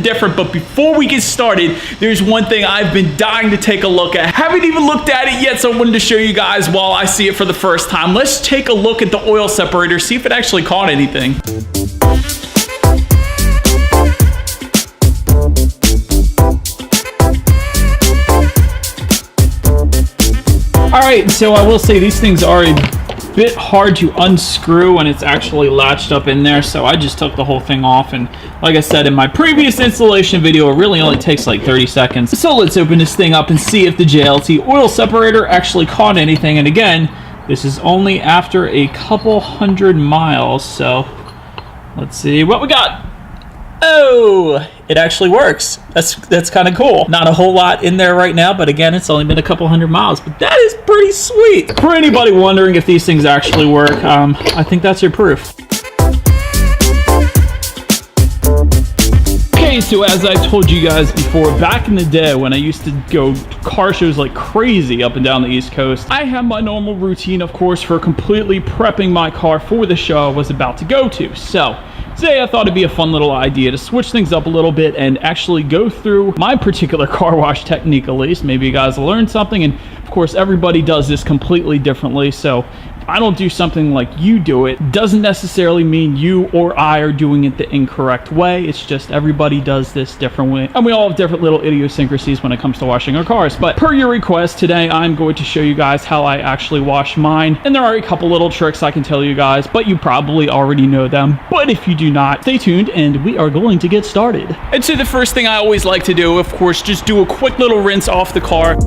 different. But before we get started, there's one thing I've been dying to take a look at. Haven't even looked at it yet, so I wanted to show you guys while I see it for the first time. Let's take a look at the oil separator, see if it actually caught anything. Alright, so I will say these things are a bit hard to unscrew when it's actually latched up in there, so I just took the whole thing off, and like I said in my previous installation video, it really only takes like 30 seconds. So let's open this thing up and see if the JLT oil separator actually caught anything. And again, this is only after a couple 100 miles, so let's see what we got. Oh, it actually works. That's kind of cool. Not a whole lot in there right now, but again, it's only been a couple 100 miles, but that is pretty sweet. For anybody wondering if these things actually work, I think that's your proof. Okay, so as I told you guys before, back in the day when I used to go to car shows like crazy up and down the East Coast, I have my normal routine, of course, for completely prepping my car for the show I was about to go to. So today I thought it'd be a fun little idea to switch things up a little bit and actually go through my particular car wash technique at least. Maybe you guys will learn something, and of course everybody does this completely differently, so if I don't do something like you do it, doesn't necessarily mean you or I are doing it the incorrect way. It's just everybody does this differently, and we all have different little idiosyncrasies when it comes to washing our cars. But per your request, today I'm going to show you guys how I actually wash mine, and there are a couple little tricks I can tell you guys, but you probably already know them. But if you do not, stay tuned and we are going to get started. And so the first thing I always like to do, of course, just do a quick little rinse off the car.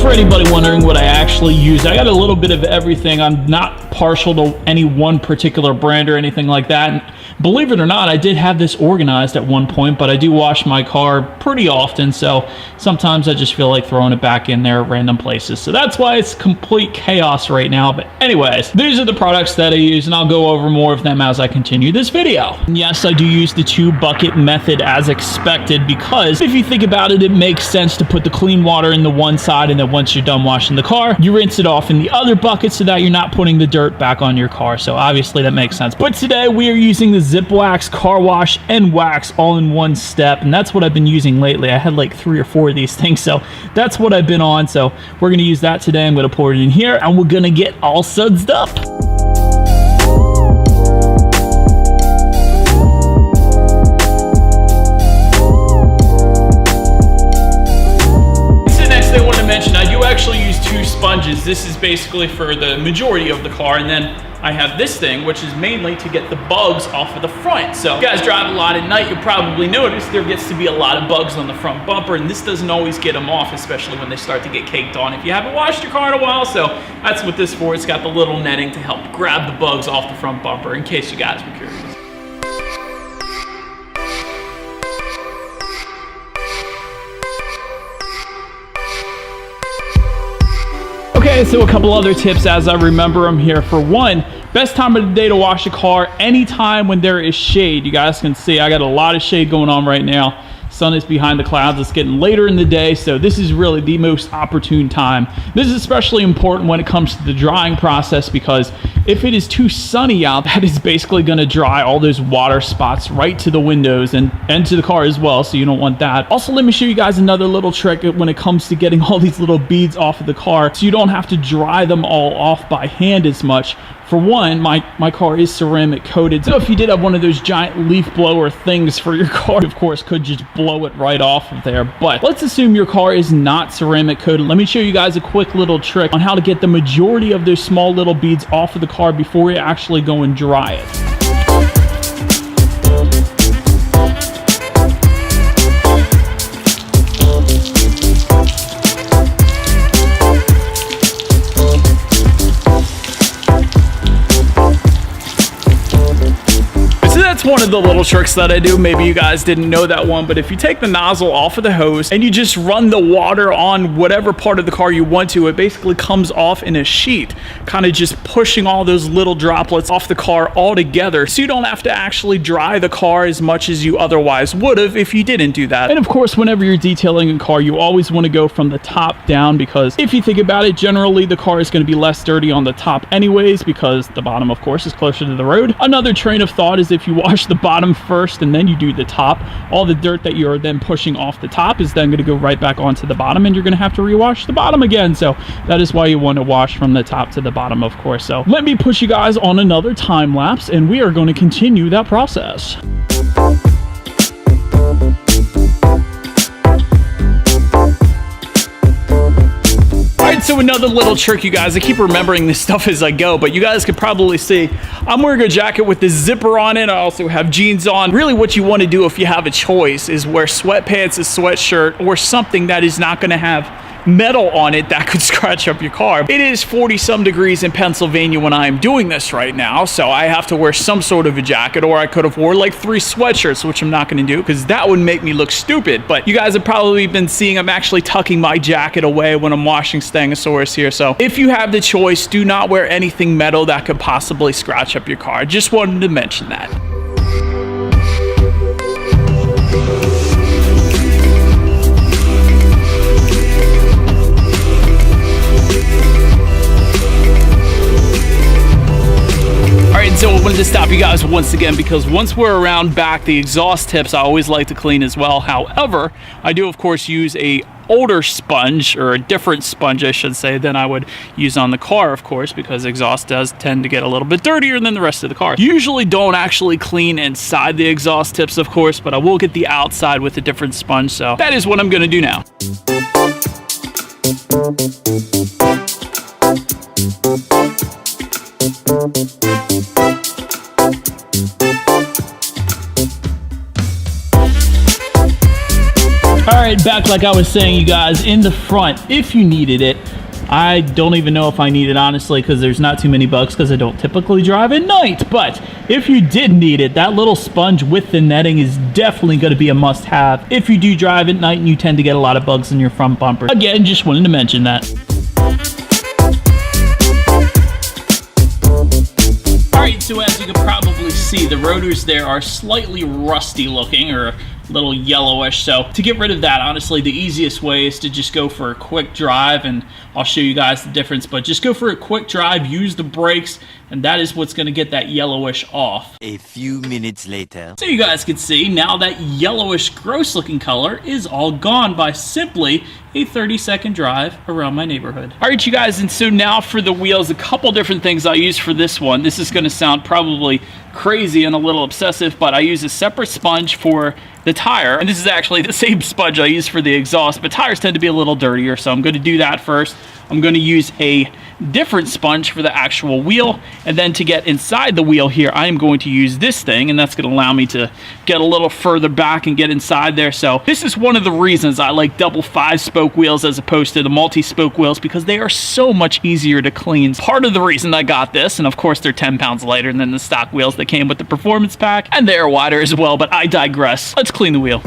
For anybody wondering what I actually use, I got a little bit of everything. I'm not partial to any one particular brand or anything like that. And believe it or not, I did have this organized at one point, but I do wash my car pretty often, so sometimes I just feel like throwing it back in there at random places. So that's why it's complete chaos right now. But anyways, these are the products that I use, and I'll go over more of them as I continue this video. And yes, I do use the 2-bucket method as expected, because if you think about it, it makes sense to put the clean water in the one side, and then once you're done washing the car, you rinse it off in the other bucket so that you're not putting the dirt back on your car. So obviously that makes sense. But today we are using the Zip Wax car wash and wax all in one step, and that's what I've been using lately. I had like 3 or 4 of these things, so that's what I've been on. So we're going to use that today. I'm going to pour it in here, and we're going to get all sudsed up. Actually use 2 sponges. This is basically for the majority of the car, and then I have this thing, which is mainly to get the bugs off of the front. So if you guys drive a lot at night, you'll probably notice there gets to be a lot of bugs on the front bumper, and this doesn't always get them off, especially when they start to get caked on if you haven't washed your car in a while. So that's what this is for. It's got the little netting to help grab the bugs off the front bumper, in case you guys were curious. Okay, so a couple other tips as I remember them here. For one, best time of the day to wash a car, anytime when there is shade. You guys can see I got a lot of shade going on right now. Sun is behind the clouds. It's getting later in the day, so this is really the most opportune time. This is especially important when it comes to the drying process, because if it is too sunny out, that is basically going to dry all those water spots right to the windows and to the car as well, so you don't want that. Also, let me show you guys another little trick when it comes to getting all these little beads off of the car, so you don't have to dry them all off by hand as much. For one, my car is ceramic coated, so if you did have one of those giant leaf blower things for your car, you of course could just blow it right off of there. But let's assume your car is not ceramic coated. Let me show you guys a quick little trick on how to get the majority of those small little beads off of the car before you actually go and dry it. one of the little tricks that I do. Maybe you guys didn't know that one, but if you take the nozzle off of the hose and you just run the water on whatever part of the car you want to, it basically comes off in a sheet, kind of just pushing all those little droplets off the car all together, so you don't have to actually dry the car as much as you otherwise would have if you didn't do that. And of course, whenever you're detailing a car, you always want to go from the top down, because if you think about it, generally the car is going to be less dirty on the top anyways, because the bottom, of course, is closer to the road. Another train of thought is if you wash the bottom first and then you do the top, all the dirt that you're then pushing off the top is then going to go right back onto the bottom, and you're going to have to rewash the bottom again. So that is why you want to wash from the top to the bottom, of course. So let me push you guys on another time lapse, and we are going to continue that process. So another little trick, you guys, I keep remembering this stuff as I go, but you guys could probably see I'm wearing a jacket with the zipper on it. I also have jeans on. Really what you want to do if you have a choice is wear sweatpants, a sweatshirt, or something that is not going to have metal on it that could scratch up your car. It is 40 some degrees in Pennsylvania when I am doing this right now, so I have to wear some sort of a jacket, or I could have wore like 3 sweatshirts, which I'm not going to do because that would make me look stupid. But you guys have probably been seeing I'm actually tucking my jacket away when I'm washing Stangosaurus here. So if you have the choice, do not wear anything metal that could possibly scratch up your car. Just wanted to mention that. So I wanted to stop you guys once again, because once we're around back, the exhaust tips I always like to clean as well. However, I do of course use a older sponge, or a different sponge I should say, than I would use on the car, of course, because exhaust does tend to get a little bit dirtier than the rest of the car. Usually don't actually clean inside the exhaust tips, of course, but I will get the outside with a different sponge, so that is what I'm going to do now. Alright, back like I was saying, you guys, in the front, if you needed it. I don't even know if I need it, honestly, because there's not too many bugs, because I don't typically drive at night. But if you did need it, that little sponge with the netting is definitely going to be a must-have if you do drive at night and you tend to get a lot of bugs in your front bumper. Again, just wanted to mention that. Alright, so as you can probably see, the rotors there are slightly rusty looking, or a little yellowish. So to get rid of that, honestly, the easiest way is to just go for a quick drive, and I'll show you guys the difference. But just go for a quick drive, use the brakes, and that is what's going to get that yellowish off. A few minutes later. So you guys can see now that yellowish gross looking color is all gone by simply a 30-second drive around my neighborhood. All right, you guys, and so now for the wheels, a couple different things I use for this one. This is going to sound probably crazy and a little obsessive, but I use a separate sponge for the tire, and this is actually the same sponge I use for the exhaust, but tires tend to be a little dirtier, so I'm going to do that first. I'm going to use a different sponge for the actual wheel, and then to get inside the wheel here, I am going to use this thing, and that's going to allow me to get a little further back and get inside there. So this is one of the reasons I like double 5-spoke wheels as opposed to the multi-spoke wheels, because they are so much easier to clean. Part of the reason I got this, and of course they're 10 pounds lighter than the stock wheels that came with the performance pack, and they are wider as well, but I digress. Let's clean the wheel.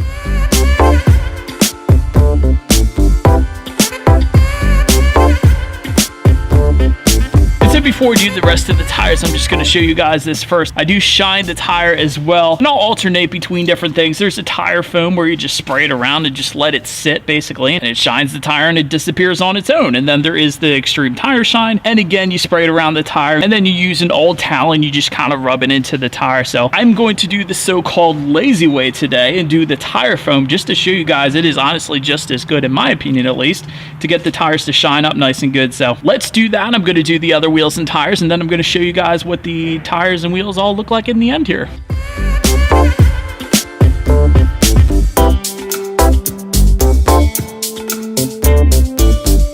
Before we do the rest of the tires, I'm just going to show you guys this first. I do shine the tire as well, and I'll alternate between different things. There's a tire foam where you just spray it around and just let it sit, basically, and it shines the tire and it disappears on its own. And then there is the extreme tire shine, and again, you spray it around the tire, and then you use an old towel and you just kind of rub it into the tire. So I'm going to do the so-called lazy way today and do the tire foam just to show you guys it is honestly just as good, in my opinion at least, to get the tires to shine up nice and good. So let's do that. I'm going to do the other wheels and tires, and then I'm going to show you guys what the tires and wheels all look like in the end here.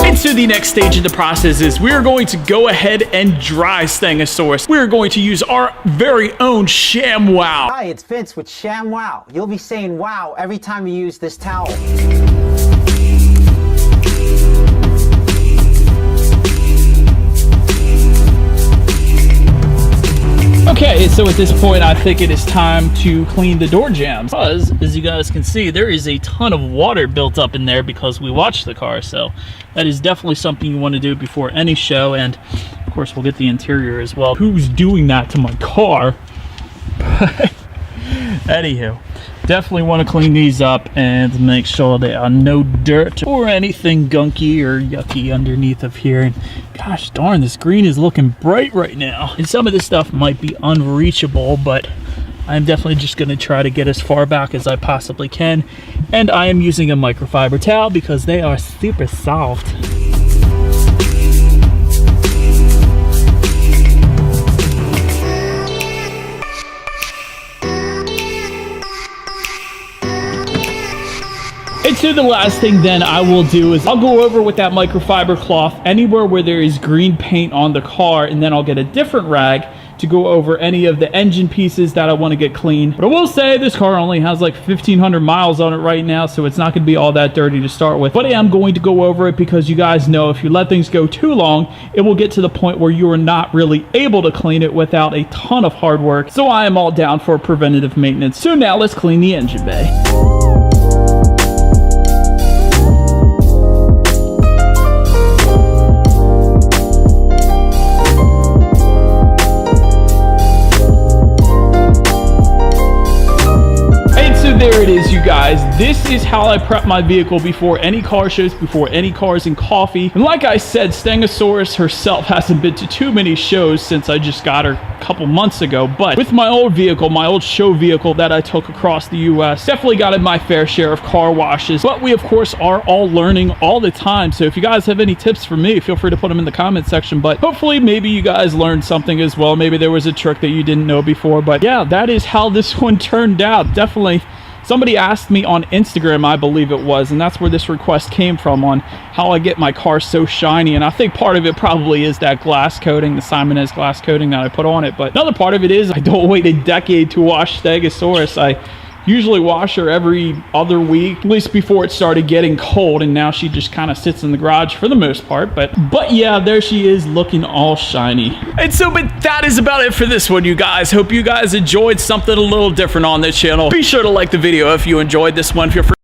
And so the next stage of the process is we're going to go ahead and dry Stangosaurus. We're going to use our very own ShamWow. Hi, it's Vince with ShamWow. You'll be saying wow every time you use this towel. Okay, so at this point, I think it is time to clean the door jambs. Because, as you guys can see, there is a ton of water built up in there because we watched the car. So that is definitely something you want to do before any show. And, of course, we'll get the interior as well. Who's doing that to my car? Anywho, definitely want to clean these up and make sure there are no dirt or anything gunky or yucky underneath of here. And gosh darn, this green is looking bright right now. And some of this stuff might be unreachable, but I'm definitely just going to try to get as far back as I possibly can. And I am using a microfiber towel because they are super soft. And so the last thing then I will do is I'll go over with that microfiber cloth anywhere where there is green paint on the car, and then I'll get a different rag to go over any of the engine pieces that I want to get clean. But I will say this car only has like 1,500 miles on it right now, so it's not going to be all that dirty to start with. But I am going to go over it because you guys know if you let things go too long, it will get to the point where you are not really able to clean it without a ton of hard work. So I am all down for preventative maintenance. So now let's clean the engine bay. There it is, you guys. This is how I prep my vehicle before any car shows, before any cars and coffee. And like I said, Stangosaurus herself hasn't been to too many shows since I just got her a couple months ago. But with my old vehicle, my old show vehicle that I took across the US, definitely got in my fair share of car washes. But we, of course, are all learning all the time. So if you guys have any tips for me, feel free to put them in the comment section. But hopefully maybe you guys learned something as well. Maybe there was a trick that you didn't know before. But yeah, that is how this one turned out. Definitely. Somebody asked me on Instagram, I believe it was, and that's where this request came from, on how I get my car so shiny. And I think part of it probably is that glass coating, the Simonez glass coating that I put on it. But another part of it is I don't wait a decade to wash Stegosaurus. I usually wash her every other week, at least before it started getting cold, and now she just kind of sits in the garage for the most part. But yeah, there she is looking all shiny. And so, but that is about it for this one, you guys. Hope you guys enjoyed something a little different on this channel. Be sure to like the video if you enjoyed this one. Feel free